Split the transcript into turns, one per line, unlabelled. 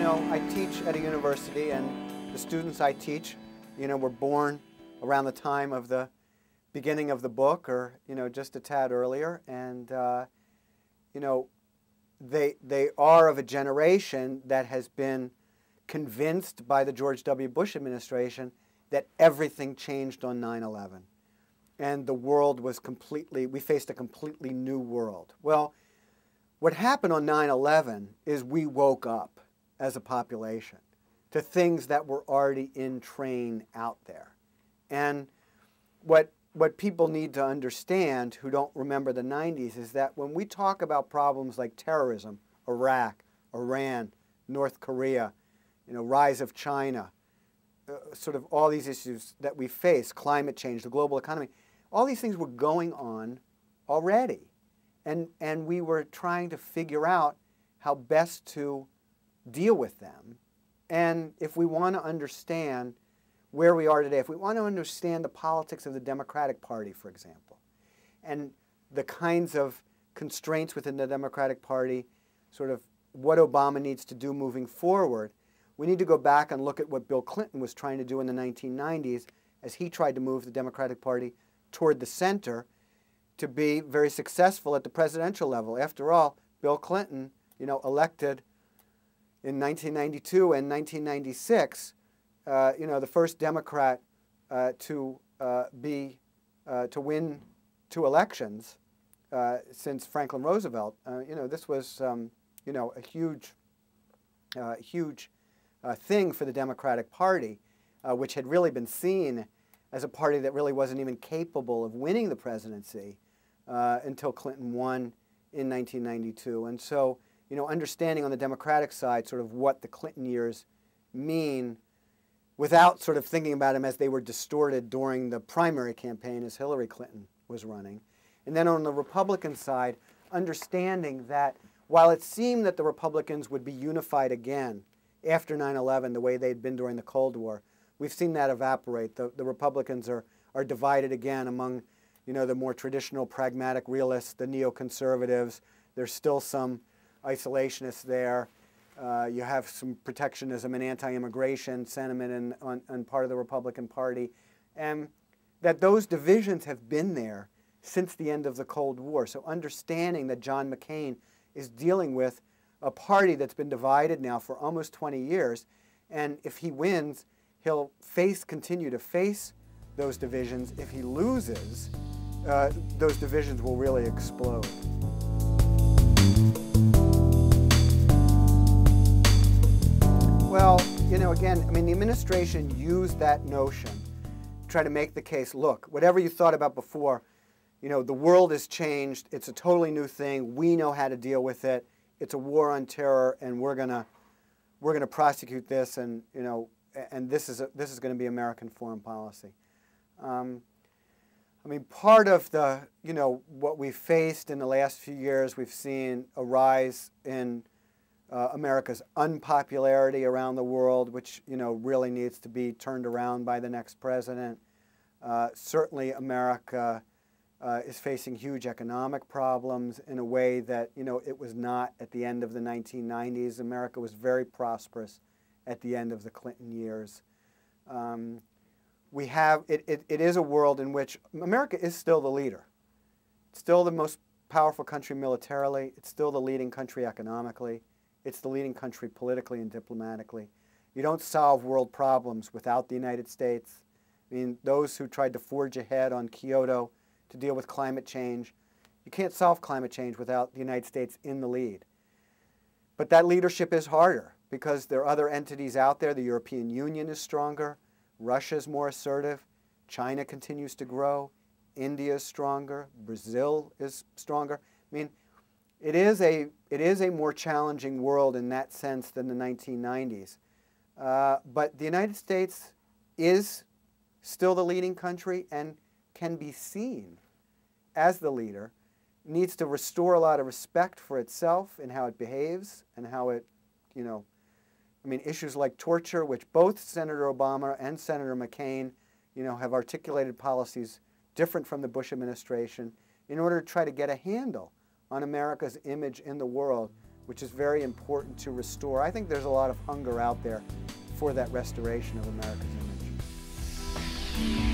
I teach at a university, and the students I teach, were born around the time of the beginning of the book, or, just a tad earlier. And, they are of a generation that has been convinced by the George W. Bush administration that everything changed on 9/11. And the world was we faced a completely new world. Well, what happened on 9/11 is we woke up as a population to things that were already in train out there. And what people need to understand who don't remember the 90s is that when we talk about problems like terrorism, Iraq, Iran, North Korea, rise of China, sort of all these issues that we face, climate change, the global economy, all these things were going on already. And we were trying to figure out how best to deal with them. And if we want to understand where we are today, if we want to understand the politics of the Democratic Party, for example, and the kinds of constraints within the Democratic Party, sort of what Obama needs to do moving forward, we need to go back and look at what Bill Clinton was trying to do in the 1990s as he tried to move the Democratic Party toward the center to be very successful at the presidential level. After all, Bill Clinton, elected in 1992 and 1996, the first Democrat to win 2 elections since Franklin Roosevelt. This was a huge thing for the Democratic Party, which had really been seen as a party that really wasn't even capable of winning the presidency until Clinton won in 1992. And so, understanding on the Democratic side sort of what the Clinton years mean without sort of thinking about them as they were distorted during the primary campaign as Hillary Clinton was running. And then on the Republican side, understanding that while it seemed that the Republicans would be unified again after 9/11 the way they'd been during the Cold War, we've seen that evaporate. The Republicans are divided again among, the more traditional pragmatic realists, the neoconservatives. There's still some isolationists there. You have some protectionism and anti-immigration sentiment on part of the Republican Party. And that those divisions have been there since the end of the Cold War. So understanding that John McCain is dealing with a party that's been divided now for almost 20 years, and if he wins, he'll continue to face those divisions. If he loses, those divisions will really explode. Well, again, the administration used that notion to try to make the case, look, whatever you thought about before, the world has changed. It's a totally new thing. We know how to deal with it. It's a war on terror, and we're gonna prosecute this, and and this is going to be American foreign policy. Part of the what we've faced in the last few years, we've seen a rise in America's unpopularity around the world, which really needs to be turned around by the next president. Certainly, America is facing huge economic problems in a way that it was not at the end of the 1990s. America was very prosperous at the end of the Clinton years. It is a world in which America is still the leader. It's still the most powerful country militarily. It's still the leading country economically. It's the leading country politically and diplomatically. You don't solve world problems without the United States. Those who tried to forge ahead on Kyoto to deal with climate change, you can't solve climate change without the United States in the lead. But that leadership is harder because there are other entities out there. The European Union is stronger. Russia is more assertive. China continues to grow. India is stronger. Brazil is stronger. It is a more challenging world in that sense than the 1990s. But the United States is still the leading country and can be seen as the leader, needs to restore a lot of respect for itself and how it behaves and how it, issues like torture, which both Senator Obama and Senator McCain, have articulated policies different from the Bush administration in order to try to get a handle on America's image in the world which is very important to restore. I think there's a lot of hunger out there for that restoration of America's image.